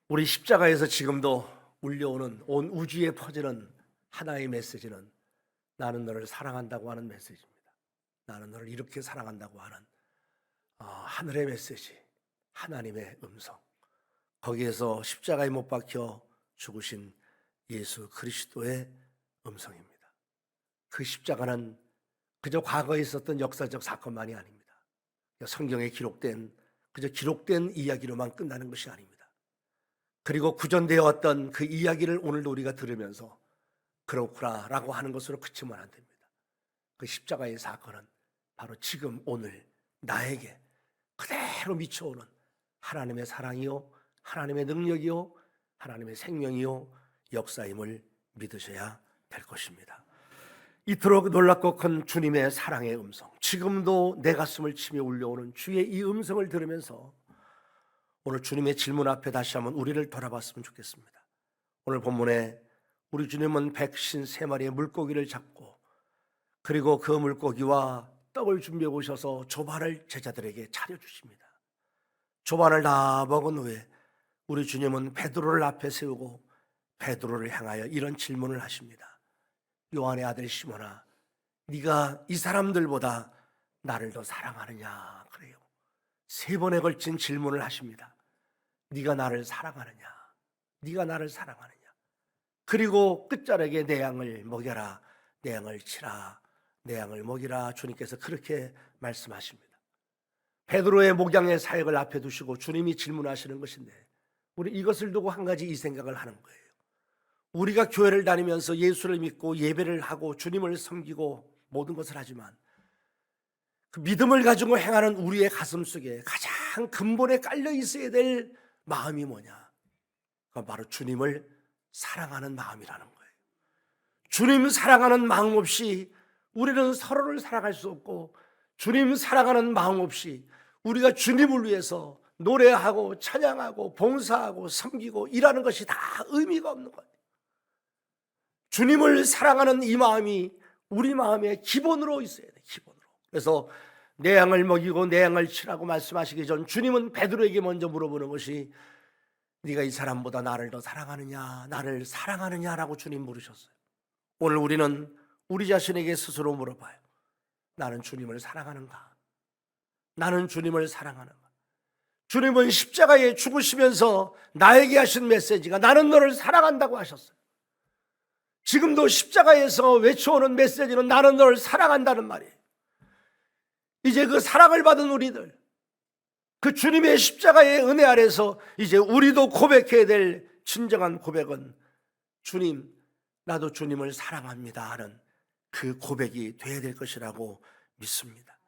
우리 십자가에서 지금도 울려오는 온 우주에 퍼지는 하나의 메시지는 나는 너를 사랑한다고 하는 메시지입니다. 나는 너를 이렇게 사랑한다고 하는 하늘의 메시지, 하나님의 음성. 거기에서 십자가에 못 박혀 죽으신 예수 그리스도의 음성입니다. 그 십자가는 그저 과거에 있었던 역사적 사건만이 아닙니다. 성경에 그저 기록된 이야기로만 끝나는 것이 아닙니다. 그리고 구전되어 왔던 그 이야기를 오늘도 우리가 들으면서 그렇구나 라고 하는 것으로 그치면 안 됩니다. 그 십자가의 사건은 바로 지금 오늘 나에게 그대로 미쳐오는 하나님의 사랑이요, 하나님의 능력이요, 하나님의 생명이요, 역사임을 믿으셔야 될 것입니다. 이토록 놀랍고 큰 주님의 사랑의 음성, 지금도 내 가슴을 치며 울려오는 주의 이 음성을 들으면서 오늘 주님의 질문 앞에 다시 한번 우리를 돌아봤으면 좋겠습니다. 오늘 본문에 우리 주님은 153마리의 물고기를 잡고 그리고 그 물고기와 떡을 준비해 오셔서 조반을 제자들에게 차려주십니다. 조반을 다 먹은 후에 우리 주님은 베드로를 앞에 세우고 베드로를 향하여 이런 질문을 하십니다. 요한의 아들 시몬아, 네가 이 사람들보다 나를 더 사랑하느냐? 그래요. 3번에 걸친 질문을 하십니다. 네가 나를 사랑하느냐? 네가 나를 사랑하느냐? 그리고 끝자락에 내 양을 먹여라, 내 양을 치라, 내 양을 먹이라. 주님께서 그렇게 말씀하십니다. 베드로의 목양의 사역을 앞에 두시고 주님이 질문하시는 것인데 우리 이것을 두고 한 가지 이 생각을 하는 거예요. 우리가 교회를 다니면서 예수를 믿고 예배를 하고 주님을 섬기고 모든 것을 하지만 그 믿음을 가지고 행하는 우리의 가슴 속에 가장 근본에 깔려 있어야 될 마음이 뭐냐? 그건 바로 주님을 사랑하는 마음이라는 거예요. 주님 사랑하는 마음 없이 우리는 서로를 사랑할 수 없고, 주님 사랑하는 마음 없이 우리가 주님을 위해서 노래하고 찬양하고 봉사하고 섬기고 일하는 것이 다 의미가 없는 거예요. 주님을 사랑하는 이 마음이 우리 마음의 기본으로 있어야 돼요. 기본으로. 그래서 내 양을 먹이고 내 양을 치라고 말씀하시기 전 주님은 베드로에게 먼저 물어보는 것이 네가 이 사람보다 나를 더 사랑하느냐, 나를 사랑하느냐라고 주님 물으셨어요. 오늘 우리는 우리 자신에게 스스로 물어봐요. 나는 주님을 사랑하는가? 나는 주님을 사랑하는가? 주님은 십자가에 죽으시면서 나에게 하신 메시지가 나는 너를 사랑한다고 하셨어요. 지금도 십자가에서 외쳐오는 메시지는 나는 너를 사랑한다는 말이에요. 이제 그 사랑을 받은 우리들, 그 주님의 십자가의 은혜 아래서 이제 우리도 고백해야 될 진정한 고백은 주님, 나도 주님을 사랑합니다 하는 그 고백이 되어야 될 것이라고 믿습니다.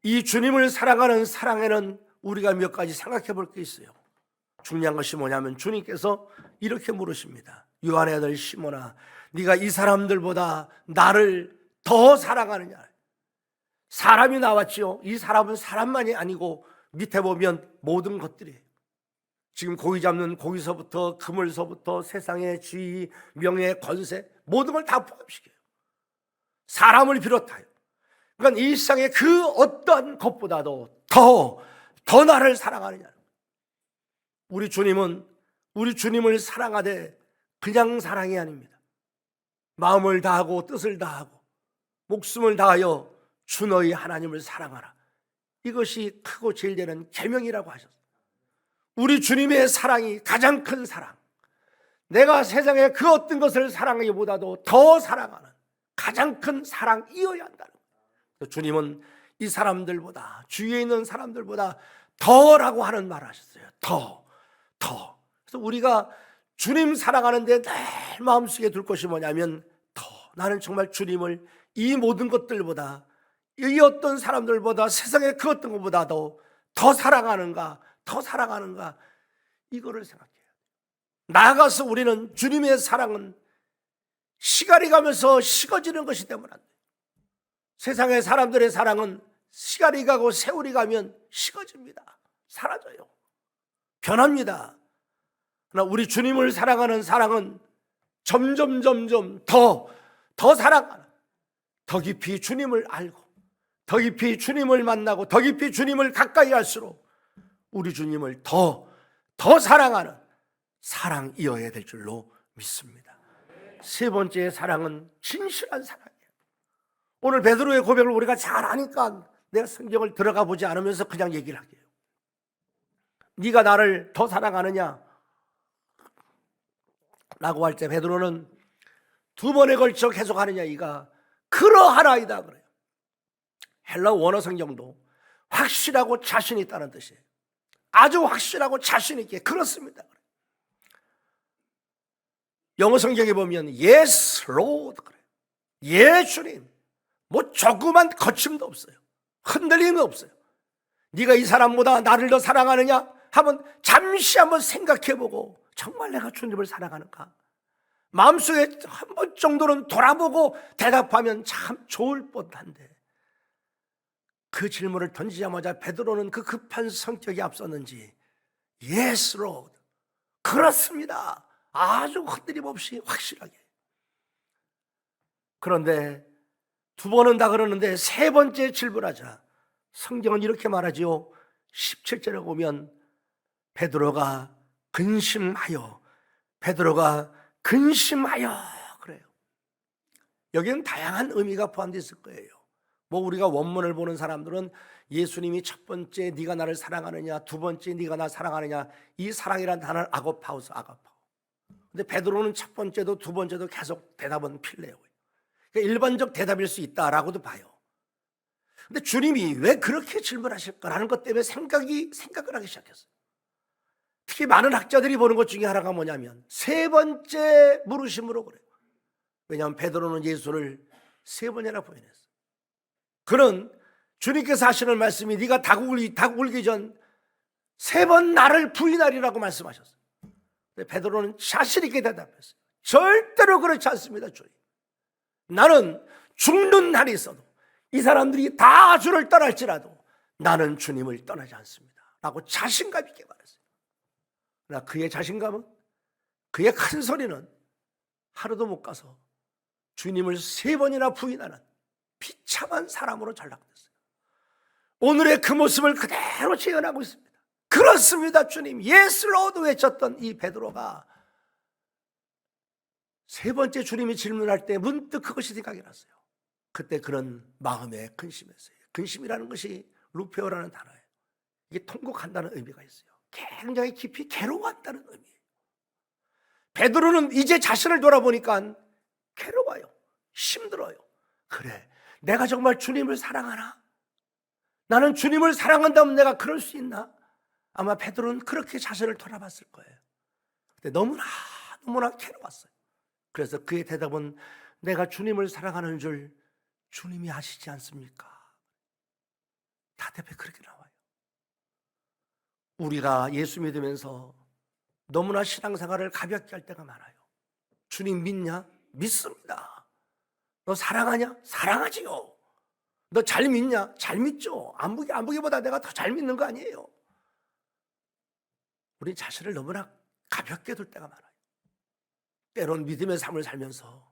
이 주님을 사랑하는 사랑에는 우리가 몇 가지 생각해 볼 게 있어요. 중요한 것이 뭐냐면 주님께서 이렇게 물으십니다. 요한의 아들 시몬아, 네가 이 사람들보다 나를 더 사랑하느냐? 사람이 나왔지요. 이 사람은 사람만이 아니고 밑에 보면 모든 것들이, 지금 고기 잡는 고기서부터 그물서부터 세상의 지위, 명예, 권세 모든 걸 다 포함시켜요. 사람을 비롯하여. 그러니까 이 세상의 그 어떠한 것보다도 더 나를 사랑하느냐. 우리 주님을 사랑하되 그냥 사랑이 아닙니다. 마음을 다하고 뜻을 다하고 목숨을 다하여 주 너희 하나님을 사랑하라. 이것이 크고 제일 되는 계명이라고 하셨어요. 우리 주님의 사랑이 가장 큰 사랑, 내가 세상의 그 어떤 것을 사랑하기보다도 더 사랑하는 가장 큰 사랑이어야 한다는 거예요. 주님은 이 사람들보다, 주위에 있는 사람들보다 더라고 하는 말을 하셨어요. 더. 그래서 우리가 주님 사랑하는데 늘 마음속에 둘 것이 뭐냐면 나는 정말 주님을 이 모든 것들보다, 이 어떤 사람들보다, 세상의 그 어떤 것보다도 더 사랑하는가, 이거를 생각해야 돼요. 나아가서 우리는 주님의 사랑은 시간이 가면서 식어지는 것이 되면 안 돼요. 세상의 사람들의 사랑은 시간이 가고 세월이 가면 식어집니다. 사라져요. 변합니다. 그러나 우리 주님을 사랑하는 사랑은 점점 더 사랑하는, 더 깊이 주님을 알고 더 깊이 주님을 만나고 더 깊이 주님을 가까이 할수록 우리 주님을 더 사랑하는, 사랑이어야 될 줄로 믿습니다. 세 번째 사랑은 진실한 사랑이에요. 오늘 베드로의 고백을 우리가 잘 아니까 내가 성경을 들어가 보지 않으면서 그냥 얘기를 할게요. 네가 나를 더 사랑하느냐? 라고 할 때 베드로는 두 번에 걸쳐 계속하느냐 이가 그러하나이다 그래요. 헬라 원어 성경도 확실하고 자신 있다는 뜻이에요. 아주 확실하고 자신 있게 그렇습니다. 영어 성경에 보면 Yes, Lord 그래요. 예 주님. 뭐 조그만 거침도 없어요. 흔들림이 없어요. 네가 이 사람보다 나를 더 사랑하느냐 하면 잠시 한번 생각해보고 정말 내가 주님을 사랑하는가? 마음속에 한 번 정도는 돌아보고 대답하면 참 좋을 뻔한데 그 질문을 던지자마자 베드로는 그 급한 성격이 앞섰는지 Yes, Lord. 그렇습니다. 아주 흔들림 없이 확실하게. 그런데 두 번은 다 그러는데 세 번째 질문하자 성경은 이렇게 말하지요. 17절에 보면 베드로가 근심하여 그래요. 여기는 다양한 의미가 포함되어 있을 거예요. 뭐 우리가 원문을 보는 사람들은 예수님이 첫 번째 네가 나를 사랑하느냐, 두 번째 네가 나 사랑하느냐, 이 사랑이라는 단어를 아고파오. 근데 베드로는 첫 번째도 두 번째도 계속 대답은 필레요. 그러니까 일반적 대답일 수 있다라고도 봐요. 근데 주님이 왜 그렇게 질문하실까라는 것 때문에 생각을 하기 시작했어요. 특히 많은 학자들이 보는 것 중에 하나가 뭐냐면 세 번째 물으심으로 그래요. 왜냐하면 베드로는 예수를 세 번이나 부인했어요. 그는 주님께서 하시는 말씀이 네가 닭 울기 전 세 번 나를 부인하리라고 말씀하셨어요. 근데 베드로는 자신 있게 대답했어요. 절대로 그렇지 않습니다. 주님. 나는 죽는 날이 있어도 이 사람들이 다 주를 떠날지라도 나는 주님을 떠나지 않습니다. 라고 자신감 있게 말했어요. 그러나 그의 자신감은, 그의 큰 소리는 하루도 못 가서 주님을 세 번이나 부인하는 비참한 사람으로 전락됐어요. 오늘의 그 모습을 그대로 재현하고 있습니다. 그렇습니다 주님, 예스 로드 외쳤던 이 베드로가 세 번째 주님이 질문할 때 문득 그것이 생각이 났어요. 그때 그런 마음에 근심했어요. 근심이라는 것이 루페오라는 단어예요. 이게 통곡한다는 의미가 있어요. 굉장히 깊이 괴로워한다는 의미예요. 베드로는 이제 자신을 돌아보니까 괴로워요. 힘들어요. 그래, 내가 정말 주님을 사랑하나? 나는 주님을 사랑한다면 내가 그럴 수 있나? 아마 베드로는 그렇게 자신을 돌아봤을 거예요. 근데 너무나 괴로웠어요. 그래서 그의 대답은 내가 주님을 사랑하는 줄 주님이 아시지 않습니까? 대답이 그렇게 나와요. 우리가 예수 믿으면서 너무나 신앙생활을 가볍게 할 때가 많아요. 주님 믿냐? 믿습니다. 너 사랑하냐? 사랑하지요. 너 잘 믿냐? 잘 믿죠. 안 보기보다 내가 더 잘 믿는 거 아니에요. 우리 자신을 너무나 가볍게 둘 때가 많아요. 때론 믿음의 삶을 살면서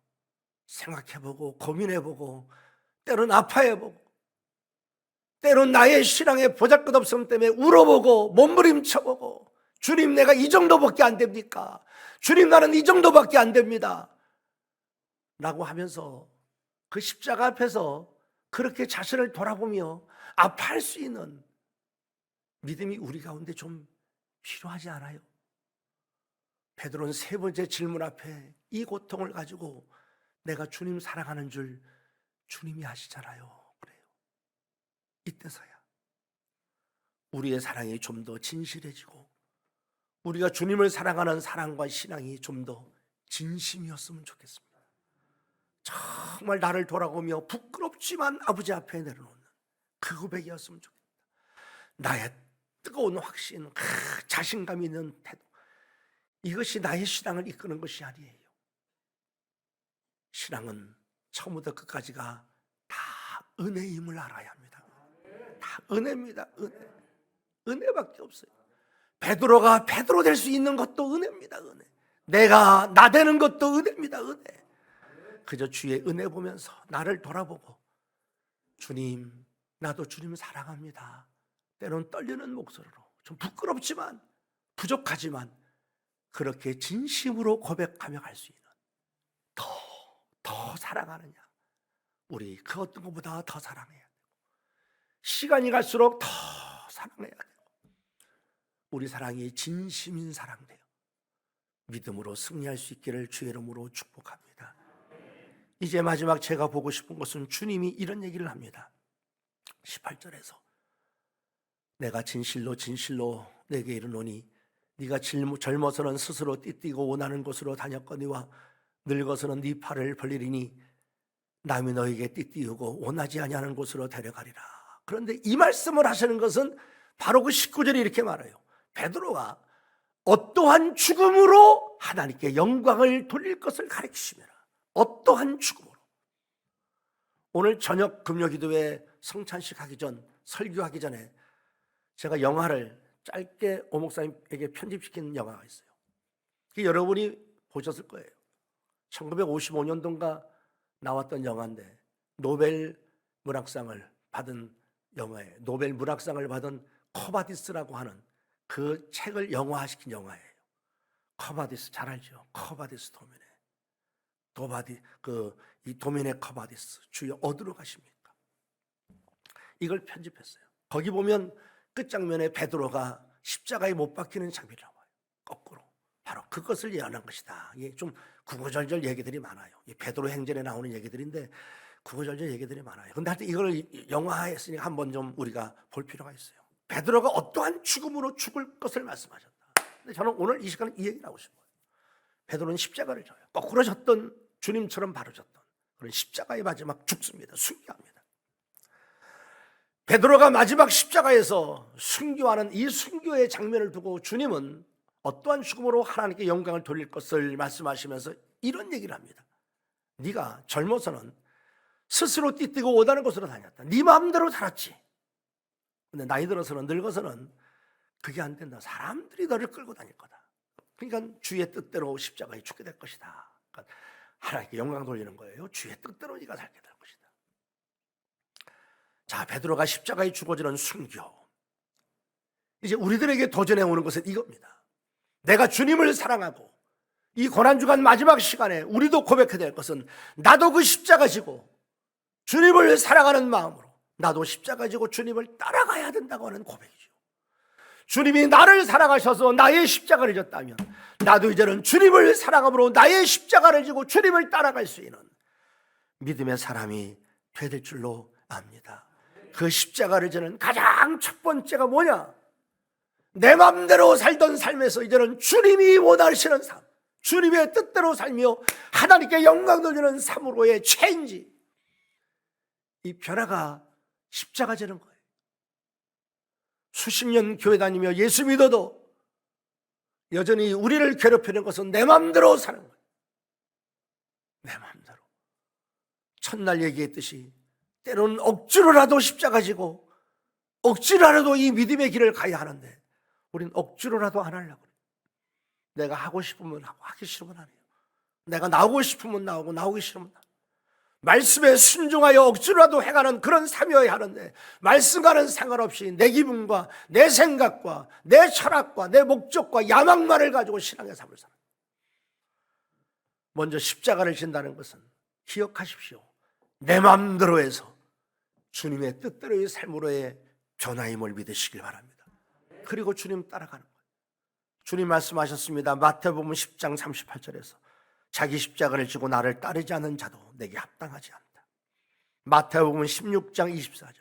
생각해보고 고민해보고 때론 아파해보고 때론 나의 신앙의 보잘것없음 때문에 울어보고 몸부림쳐보고 주님 내가 이 정도밖에 안 됩니까? 주님 나는 이 정도밖에 안 됩니다. 라고 하면서 그 십자가 앞에서 그렇게 자신을 돌아보며 아파할 수 있는 믿음이 우리 가운데 좀 필요하지 않아요? 베드로는 세 번째 질문 앞에 이 고통을 가지고 내가 주님 사랑하는 줄 주님이 아시잖아요. 그래요. 이때서야 우리의 사랑이 좀 더 진실해지고 우리가 주님을 사랑하는 사랑과 신앙이 좀 더 진심이었으면 좋겠습니다. 정말 나를 돌아보며 부끄럽지만 아버지 앞에 내려놓는 그 고백이었으면 좋겠다. 나의 뜨거운 확신, 자신감 있는 태도, 이것이 나의 신앙을 이끄는 것이 아니에요. 신앙은 처음부터 끝까지가 다 은혜임을 알아야 합니다. 다 은혜입니다. 은혜밖에 없어요. 베드로가 베드로 될 수 있는 것도 은혜입니다. 은혜. 내가 나 되는 것도 은혜입니다. 은혜. 그저 주의 은혜 보면서 나를 돌아보고 주님, 나도 주님 사랑합니다. 때론 떨리는 목소리로 좀 부끄럽지만 부족하지만 그렇게 진심으로 고백하며 갈 수 있는 더 사랑하느냐? 우리 그 어떤 것보다 더 사랑해야 되고, 시간이 갈수록 더 사랑해야 되고, 우리 사랑이 진심인 사랑 돼요. 믿음으로 승리할 수 있기를 주의 이름으로 축복합니다. 이제 마지막 제가 보고 싶은 것은 주님이 이런 얘기를 합니다. 18절에서 내가 진실로 진실로 내게 이르노니 네가 젊어서는 스스로 띠띠고 원하는 곳으로 다녔거니와 늙어서는 네 팔을 벌리리니 남이 너에게 띠띠우고 원하지 아니하는 곳으로 데려가리라. 그런데 이 말씀을 하시는 것은 바로 그 19절에 이렇게 말해요. 베드로가 어떠한 죽음으로 하나님께 영광을 돌릴 것을 가르치시며, 어떠한 죽음으로. 오늘 저녁 금요기도회 성찬식 하기 전, 설교하기 전에 제가 영화를 짧게 오 목사님에게 편집시킨 영화가 있어요. 여러분이 보셨을 거예요. 1955년도인가 나왔던 영화인데 노벨 문학상을 받은 영화예요. 노벨 문학상을 받은 커바디스라고 하는 그 책을 영화화시킨 영화예요. 커바디스 잘 알죠? 커바디스 도미네. 이 도미네 커바디스 주여 어디로 가십니까? 이걸 편집했어요. 거기 보면 끝장면에 베드로가 십자가에 못 박히는 장면이 나와요. 거꾸로. 바로 그것을 예언한 것이다. 이게 좀 구구절절 얘기들이 많아요. 이 베드로 행전에 나오는 얘기들인데 구구절절 얘기들이 많아요. 근데 하여튼 이걸 영화화했으니까 한번 좀 우리가 볼 필요가 있어요. 베드로가 어떠한 죽음으로 죽을 것을 말씀하셨다. 근데 저는 오늘 이 시간에 이 얘기를 하고 싶어요. 베드로는 십자가를 져요. 거꾸로 졌던 주님처럼 바로 졌던 그런 십자가의 마지막 죽습니다. 순교합니다. 베드로가 마지막 십자가에서 순교하는 이 순교의 장면을 두고 주님은 어떠한 죽음으로 하나님께 영광을 돌릴 것을 말씀하시면서 이런 얘기를 합니다. 네가 젊어서는 스스로 띠띠고 오다는 곳으로 다녔다. 네 마음대로 살았지. 근데 나이 들어서는, 늙어서는 그게 안 된다. 사람들이 너를 끌고 다닐 거다. 그러니까 주의 뜻대로 십자가에 죽게 될 것이다. 그러니까 하나님께 영광 돌리는 거예요. 주의 뜻대로 네가 살게 될 것이다. 자, 베드로가 십자가에 죽어지는 순교. 이제 우리들에게 도전해 오는 것은 이겁니다. 내가 주님을 사랑하고 이 고난주간 마지막 시간에 우리도 고백해야 될 것은 나도 그 십자가 지고 주님을 사랑하는 마음으로 나도 십자가 지고 주님을 따라가야 된다고 하는 고백이죠. 주님이 나를 사랑하셔서 나의 십자가를 졌다면 나도 이제는 주님을 사랑함으로 나의 십자가를 지고 주님을 따라갈 수 있는 믿음의 사람이 되야 될 줄로 압니다. 그 십자가를 지는 가장 첫 번째가 뭐냐? 내 마음대로 살던 삶에서 이제는 주님이 원하시는 삶, 주님의 뜻대로 살며 하나님께 영광 돌리는 삶으로의 체인지, 이 변화가 십자가 지는 거예요. 수십 년 교회 다니며 예수 믿어도 여전히 우리를 괴롭히는 것은 내 마음대로 사는 거예요. 내 마음대로. 첫날 얘기했듯이 때로는 억지로라도 십자가 지고 억지로라도 이 믿음의 길을 가야 하는데 우린 억지로라도 안 하려고 그래요. 내가 하고 싶으면 하고 하기 싫으면 안 해요. 내가 나오고 싶으면 나오고 나오기 싫으면 안 해요. 말씀에 순종하여 억지로라도 행하는 그런 삶이어야 하는데 말씀과는 상관없이 내 기분과 내 생각과 내 철학과 내 목적과 야망만을 가지고 신앙의 삶을 살아요. 먼저 십자가를 진다는 것은 기억하십시오. 내 마음대로 해서 주님의 뜻대로의 삶으로의 변화임을 믿으시길 바랍니다. 그리고 주님 따라가는 거예요. 주님 말씀하셨습니다. 마태복음 10장 38절에서 자기 십자가를 지고 나를 따르지 않는 자도 내게 합당하지 않다. 마태복음 16장 24절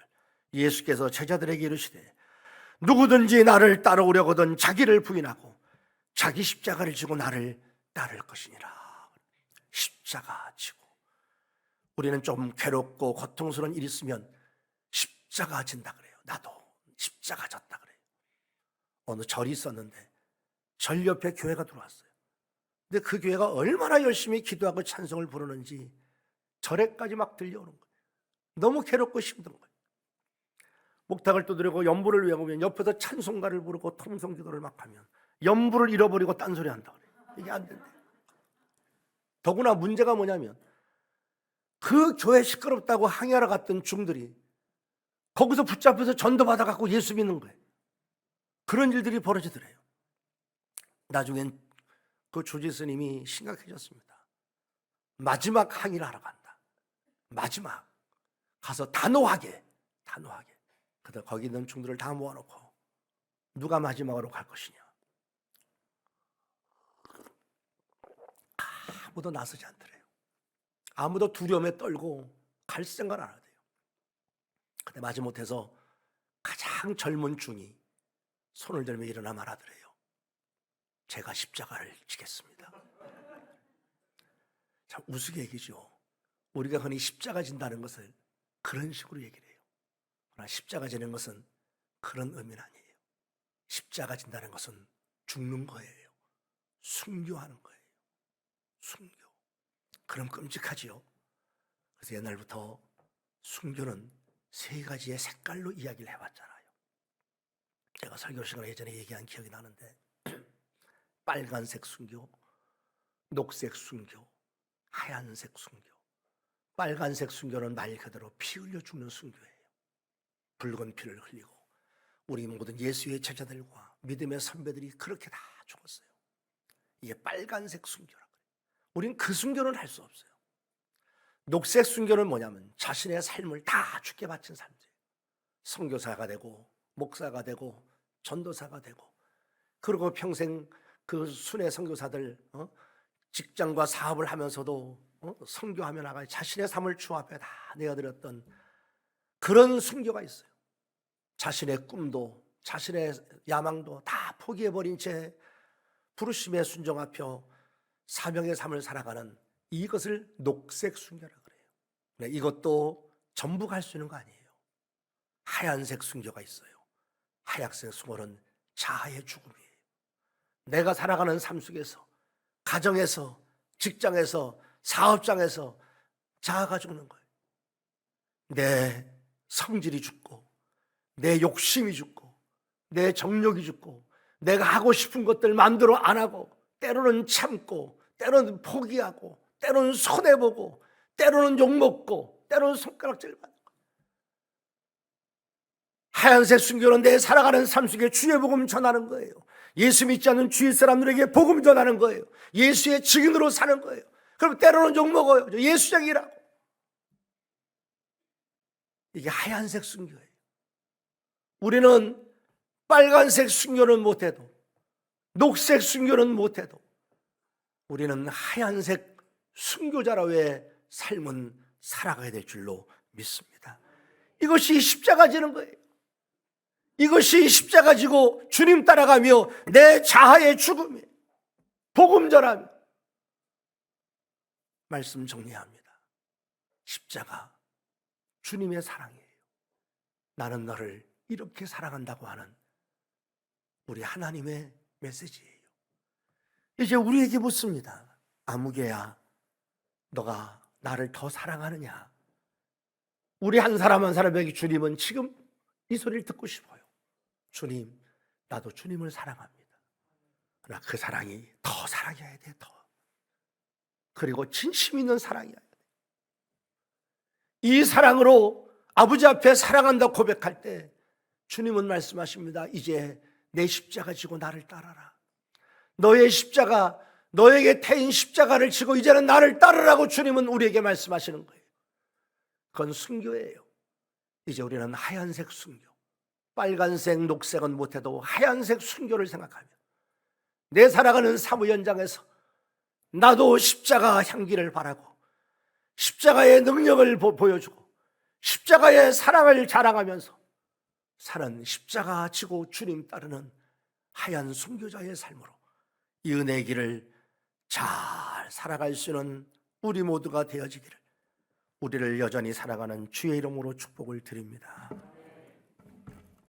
예수께서 제자들에게 이르시되 누구든지 나를 따라오려거든 자기를 부인하고 자기 십자가를 지고 나를 따를 것이니라. 십자가 지고 우리는 좀 괴롭고 고통스러운 일이 있으면 십자가 진다 그래요. 나도 십자가 졌다 그래요. 어느 절이 있었는데 절 옆에 교회가 들어왔어요. 근데 그 교회가 얼마나 열심히 기도하고 찬송을 부르는지 절에까지 막 들려오는 거예요. 너무 괴롭고 힘든 거예요. 목탁을 두드리고 연부를 외우면 옆에서 찬송가를 부르고 통성기도를 막 하면 연부를 잃어버리고 딴소리 한다 그래요. 이게 안 된대요. 더구나 문제가 뭐냐면 그 교회 시끄럽다고 항의하러 갔던 중들이 거기서 붙잡혀서 전도 받아갖고 예수 믿는 거예요. 그런 일들이 벌어지더래요. 나중엔 그 조지 스님이 심각해졌습니다. 마지막 항의를 하러 간다. 마지막 가서 단호하게. 그때 거기 있는 중들을 다 모아놓고 누가 마지막으로 갈 것이냐. 아무도 나서지 않더래요. 아무도 두려움에 떨고 갈 생각 안 하대요. 근데 마지못해서 가장 젊은 중이 손을 들며 일어나 말하더래요. 제가 십자가를 지겠습니다. 참 우스갯얘기죠. 우리가 흔히 십자가 진다는 것을 그런 식으로 얘기를 해요. 그러나 십자가 지는 것은 그런 의미는 아니에요. 십자가 진다는 것은 죽는 거예요. 순교하는 거예요. 순교. 그럼 끔찍하지요. 그래서 옛날부터 순교는 세 가지의 색깔로 이야기를 해왔잖아요. 제가 설교 시간에 예전에 얘기한 기억이 나는데 빨간색 순교, 녹색 순교, 하얀색 순교. 빨간색 순교는 말 그대로 피 흘려 죽는 순교예요. 붉은 피를 흘리고 우리 모든 예수의 제자들과 믿음의 선배들이 그렇게 다 죽었어요. 이게 빨간색 순교라고 해요. 우린 그 순교는 할 수 없어요. 녹색 순교는 뭐냐면 자신의 삶을 다 죽게 바친 삶이에요. 선교사가 되고 목사가 되고 전도사가 되고 그리고 평생 그 순회 선교사들 직장과 사업을 하면서도 선교하며 나가 자신의 삶을 주 앞에 다 내어드렸던 그런 순교가 있어요. 자신의 꿈도 자신의 야망도 다 포기해버린 채 부르심에 순종하며 사명의 삶을 살아가는 이것을 녹색 순교라고 그래요. 이것도 전부 갈 수 있는 거 아니에요. 하얀색 순교가 있어요. 하얀색 순교는 자아의 죽음이에요. 내가 살아가는 삶 속에서 가정에서 직장에서 사업장에서 자아가 죽는 거예요. 내 성질이 죽고 내 욕심이 죽고 내 정욕이 죽고 내가 하고 싶은 것들 마음대로 안 하고 때로는 참고 때로는 포기하고 때로는 손해보고 때로는 욕먹고 때로는 손가락질 받는 거예요. 하얀색 순교는 내 살아가는 삶 속에 주의 복음 전하는 거예요. 예수 믿지 않는 주위 사람들에게 복음 전하는 거예요. 예수의 증인으로 사는 거예요. 그럼 때로는 욕먹어요. 예수장이라고. 이게 하얀색 순교예요. 우리는 빨간색 순교는 못해도 녹색 순교는 못해도 우리는 하얀색 순교자로의 삶은 살아가야 될 줄로 믿습니다. 이것이 십자가 지는 거예요. 이것이 십자가 지고 주님 따라가며 내 자아의 죽음이에요. 복음 전하며 말씀 정리합니다. 십자가 주님의 사랑이에요. 나는 너를 이렇게 사랑한다고 하는 우리 하나님의 메시지예요. 이제 우리에게 묻습니다. 아무개야, 너가 나를 더 사랑하느냐? 우리 한 사람 한 사람에게 주님은 지금 이 소리를 듣고 싶어요. 주님, 나도 주님을 사랑합니다. 그러나 그 사랑이 더 사랑해야 돼, 더. 그리고 진심 있는 사랑이어야 돼. 이 사랑으로 아버지 앞에 사랑한다 고백할 때 주님은 말씀하십니다. 이제 내 십자가 지고 나를 따라라. 너의 십자가, 너에게 태인 십자가를 지고 이제는 나를 따르라고 주님은 우리에게 말씀하시는 거예요. 그건 순교예요. 이제 우리는 하얀색 순교, 빨간색, 녹색은 못해도 하얀색 순교를 생각하며 내 살아가는 사무 현장에서 나도 십자가 향기를 바라고 십자가의 능력을 보여주고 십자가의 사랑을 자랑하면서 사는 십자가 지고 주님 따르는 하얀 순교자의 삶으로 이 은혜의 길을 잘 살아갈 수 있는 우리 모두가 되어지기를 우리를 여전히 살아가는 주의 이름으로 축복을 드립니다.